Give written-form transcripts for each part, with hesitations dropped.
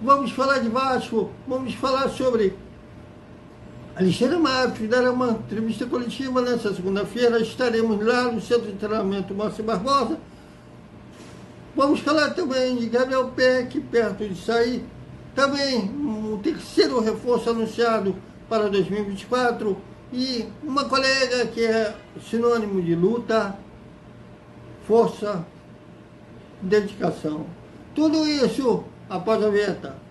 Vamos falar de Vasco, vamos falar sobre Alexandre Matos, dará uma entrevista coletiva nessa segunda-feira. Estaremos lá no Centro de Treinamento Márcio Barbosa. Vamos falar também de Gabriel Peck, perto de sair. Também um terceiro reforço anunciado para 2024. E uma colega que é sinônimo de luta, força, dedicação. Tudo isso após a vinheta.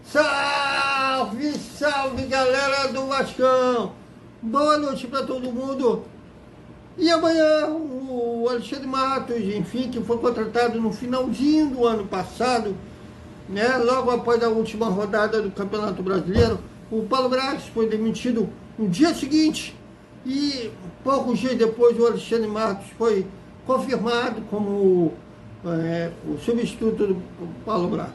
Salve, salve, galera do Vascão! Boa noite para todo mundo. E amanhã o Alexandre Matos, enfim, que foi contratado no finalzinho do ano passado, né, logo após a última rodada do Campeonato Brasileiro, o Paulo Brax foi demitido no dia seguinte e poucos dias depois o Alexandre Matos foi confirmado como o substituto do Paulo Brax.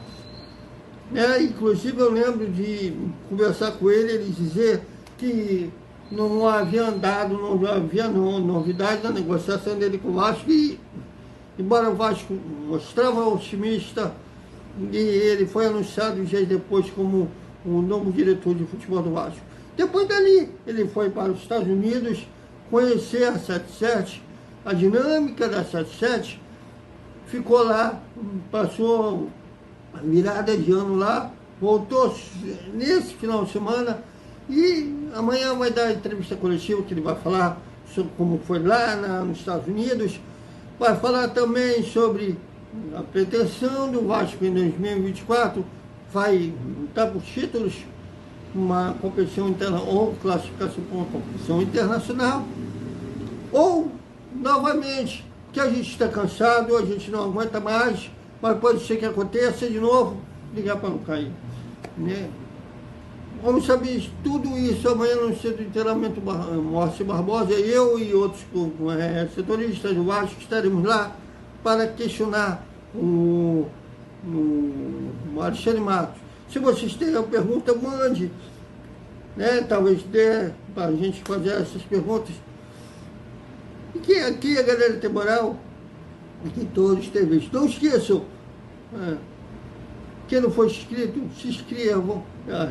Inclusive eu lembro de conversar com ele dizer que não havia andado, não havia novidade na negociação dele com o Vasco, e embora o Vasco mostrava otimista, e ele foi anunciado dias depois como o novo diretor de futebol do Vasco. Depois dali, ele foi para os Estados Unidos conhecer a 77, a dinâmica da 77, ficou lá, passou a virada de ano lá, voltou nesse final de semana. E amanhã vai dar a entrevista coletiva que ele vai falar sobre como foi lá nos Estados Unidos. Vai falar também sobre a pretensão do Vasco em 2024. Vai lutar por títulos, uma competição interna ou classificação para uma competição internacional. Ou, novamente, que a gente está cansado, a gente não aguenta mais, mas pode ser que aconteça de novo, ligar para não cair, né? Vamos saber tudo isso amanhã no Centro de Treinamento Márcio Barbosa. Eu e outros setoristas do Vasco estaremos lá para questionar o Alexandre Matos. Se vocês têm alguma pergunta, mande, né? Talvez dê para a gente fazer essas perguntas. E que aqui a galera tem moral, aqui todos têm visto. Não esqueçam, quem não for inscrito, se inscrevam,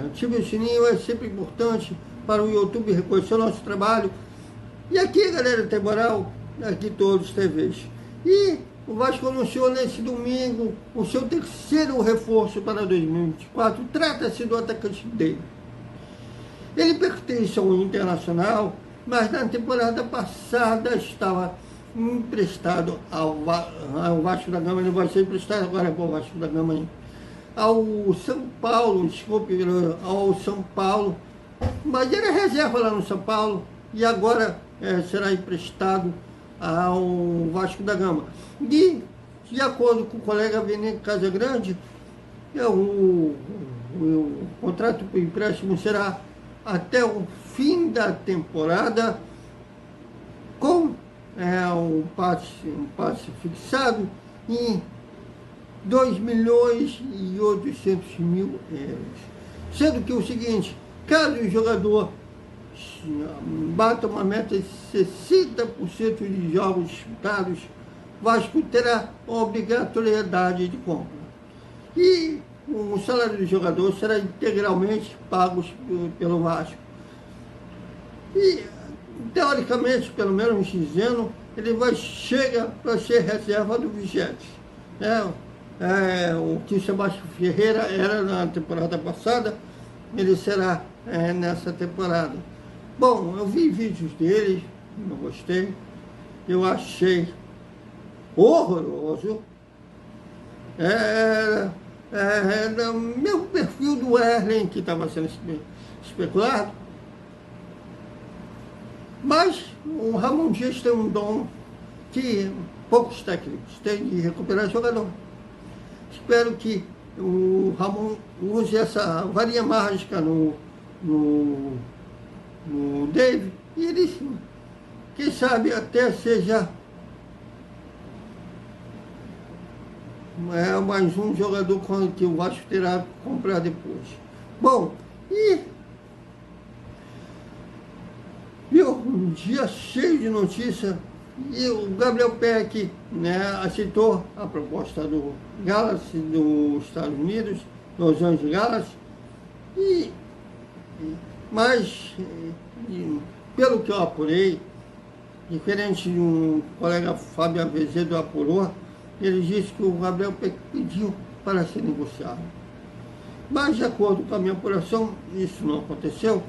ative o sininho, é sempre importante para o YouTube reconhecer o nosso trabalho. E aqui, galera, tem moral, aqui todos TVs. E o Vasco anunciou nesse domingo o seu terceiro reforço para 2024. Trata-se do atacante dele. Ele pertence ao Internacional, mas na temporada passada estava emprestado ao Vasco da Gama. Ele vai ser emprestado agora para o Vasco da Gama, ao São Paulo, ao São Paulo, mas era reserva lá no São Paulo e agora será emprestado ao Vasco da Gama. E, de acordo com o colega Vene Casagrande, o contrato para o empréstimo será até o fim da temporada, com um passe fixado em 2.800.000 euros. Sendo que o seguinte, caso o jogador bata uma meta de 60% de jogos disputados, Vasco terá obrigatoriedade de compra. E o salário do jogador será integralmente pago pelo Vasco. E, teoricamente, pelo menos dizendo, ele chega para ser reserva do Vigente. O que o Sebastião Ferreira era na temporada passada, ele será nessa temporada. Bom, eu vi vídeos dele, não gostei, eu achei horroroso. Era o mesmo perfil do Erlen que estava sendo especulado, mas o Ramon Dias tem um dom que poucos técnicos têm de recuperar jogador. Espero que o Ramon use essa varinha mágica no David, e ele, quem sabe, até seja é mais um jogador que o Vasco terá que comprar depois. Bom, viu, um dia cheio de notícia, e o Gabriel Peck, né, aceitou a proposta do Galaxy dos Estados Unidos, Los Angeles Galaxy, mas, pelo que eu apurei, diferente de um colega Fábio Azevedo apurou, ele disse que o Gabriel Peck pediu para ser negociado. Mas, de acordo com a minha apuração, isso não aconteceu.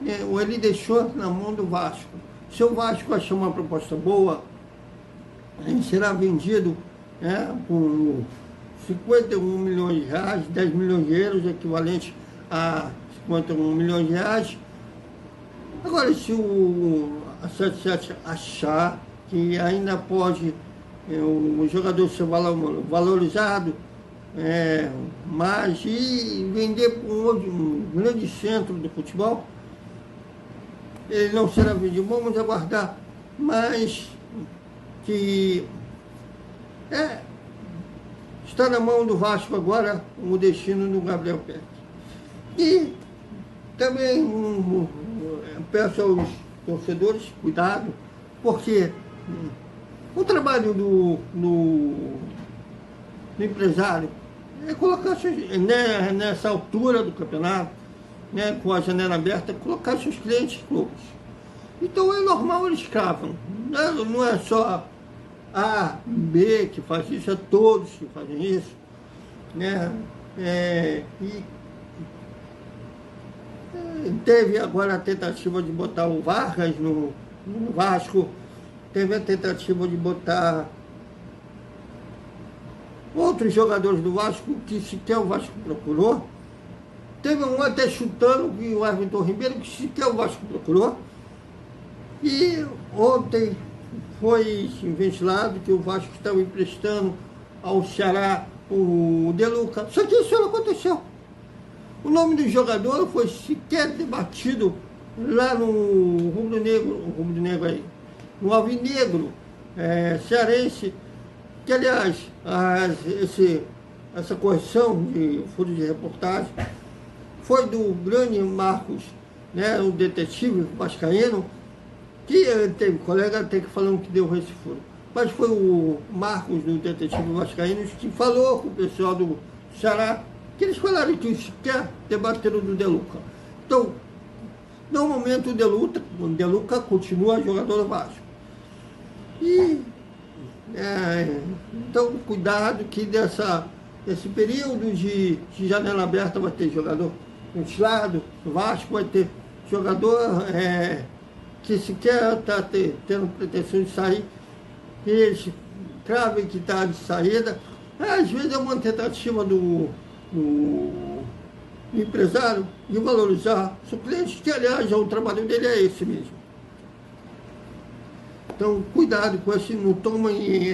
Ele deixou na mão do Vasco. Se o Vasco achar uma proposta boa, ele será vendido por 51 milhões de reais, 10 milhões de euros, equivalente a 51 milhões de reais. Agora, se a 77 achar que ainda pode o jogador ser valorizado, mas e vender para um grande centro do futebol, ele não será vendido. Vamos aguardar, mas que está na mão do Vasco agora o destino do Gabriel Peck. E também peço aos torcedores cuidado, porque o trabalho do empresário é colocar nessa altura do campeonato, com a janela aberta, colocar seus clientes clubes. Então é normal eles cravam. Não é só A, B que faz isso, é todos que fazem isso. Teve agora a tentativa de botar o Vargas no Vasco, teve a tentativa de botar outros jogadores do Vasco que sequer o Vasco procurou. Teve um até chutando que o Everton Ribeiro, que sequer o Vasco procurou. E ontem foi ventilado que o Vasco estava emprestando ao Ceará o De Luca. Só que isso não aconteceu. O nome do jogador foi sequer debatido lá no rubro-negro aí, no alvinegro cearense, que aliás, essa correção de furo de reportagem foi do grande Marcos, o detetive vascaíno, que teve colega até que falando que deu esse furo. Mas foi o Marcos, do detetive vascaíno, que falou com o pessoal do Ceará, que eles falaram que sequer debateram do De Luca. Então, no momento o De Luca continua jogador do Vasco. Então, cuidado que esse período de janela aberta vai ter jogador ventilado, o Vasco vai ter jogador que sequer está tendo pretensão de sair, que eles cravem que está de saída. Às vezes é uma tentativa do empresário de valorizar o cliente, que aliás o trabalho dele é esse mesmo. Então, cuidado com esse, não tomem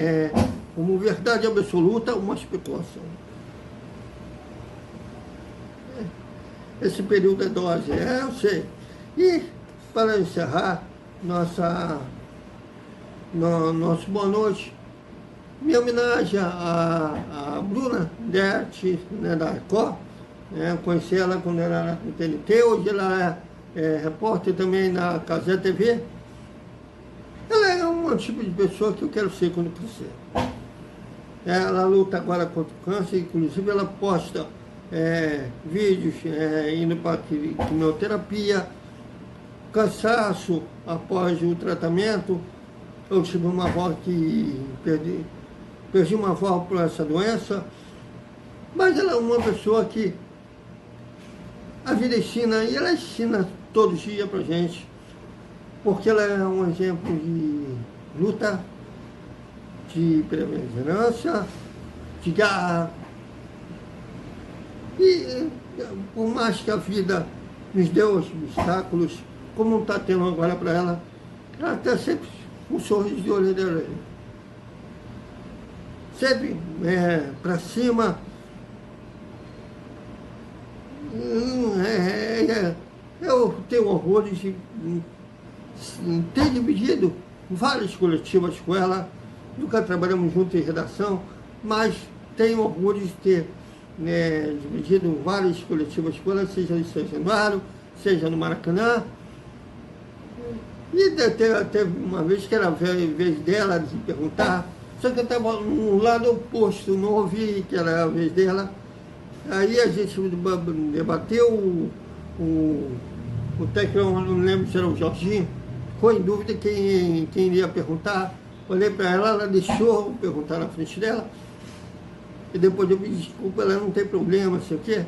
como verdade absoluta uma especulação. Esse período é dose, eu sei. E, para encerrar nosso boa noite, minha homenagem à Bruna Dert, da Record, conheci ela quando ela era no TNT, hoje ela é repórter também na Casé TV. Ela é um tipo de pessoa que eu quero ser quando crescer. Ela luta agora contra o câncer, inclusive ela posta vídeos indo para quimioterapia, cansaço após o tratamento. Eu tive uma avó que perdi uma avó por essa doença, mas ela é uma pessoa que a vida ensina, e ela ensina todos os dias pra gente, porque ela é um exemplo de luta, de perseverança, de garra. E por mais que a vida nos deu obstáculos, como está tendo agora para ela está sempre um sorriso de orelha a orelha. Sempre para cima. Eu tenho orgulho de ter dividido várias coletivas com ela, nunca trabalhamos juntos em redação, mas tenho orgulho de ter dividido várias coletivas com ela, seja em São Januário, seja no Maracanã. E teve uma vez que era a vez dela de perguntar, só que eu estava no lado oposto, não ouvi que era a vez dela. Aí a gente debateu, o técnico, eu não lembro se era o Jorginho, ficou em dúvida quem iria perguntar. Olhei para ela, ela deixou perguntar na frente dela. E depois eu me desculpa, ela não tem problema, não sei o quê.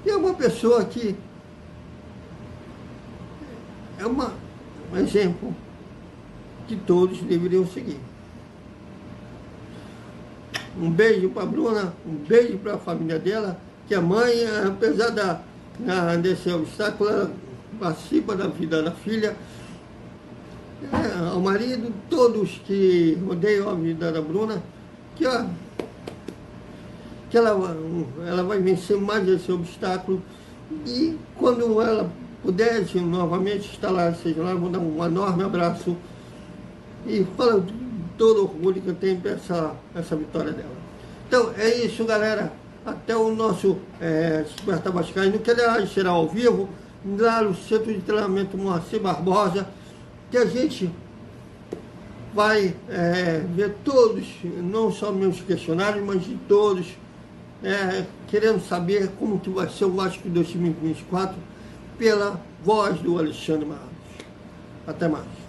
E é uma pessoa que é um exemplo que todos deveriam seguir. Um beijo para a Bruna, um beijo para a família dela, que a mãe, apesar desse obstáculo, ela participa da vida da filha. Ao marido, todos que rodeiam a vida da Bruna, que ela vai vencer mais esse obstáculo, e quando ela puder novamente estar lá, seja lá, vou dar um enorme abraço e falo todo o orgulho que eu tenho por essa vitória dela. Então é isso, galera, até o nosso Despertar Vascaíno, que aliás será ao vivo lá no Centro de Treinamento Moacir Barbosa, que a gente vai ver todos, não só meus questionários, mas de todos, querendo saber como que vai ser o Vasco 2024 pela voz do Alexandre Matos. Até mais.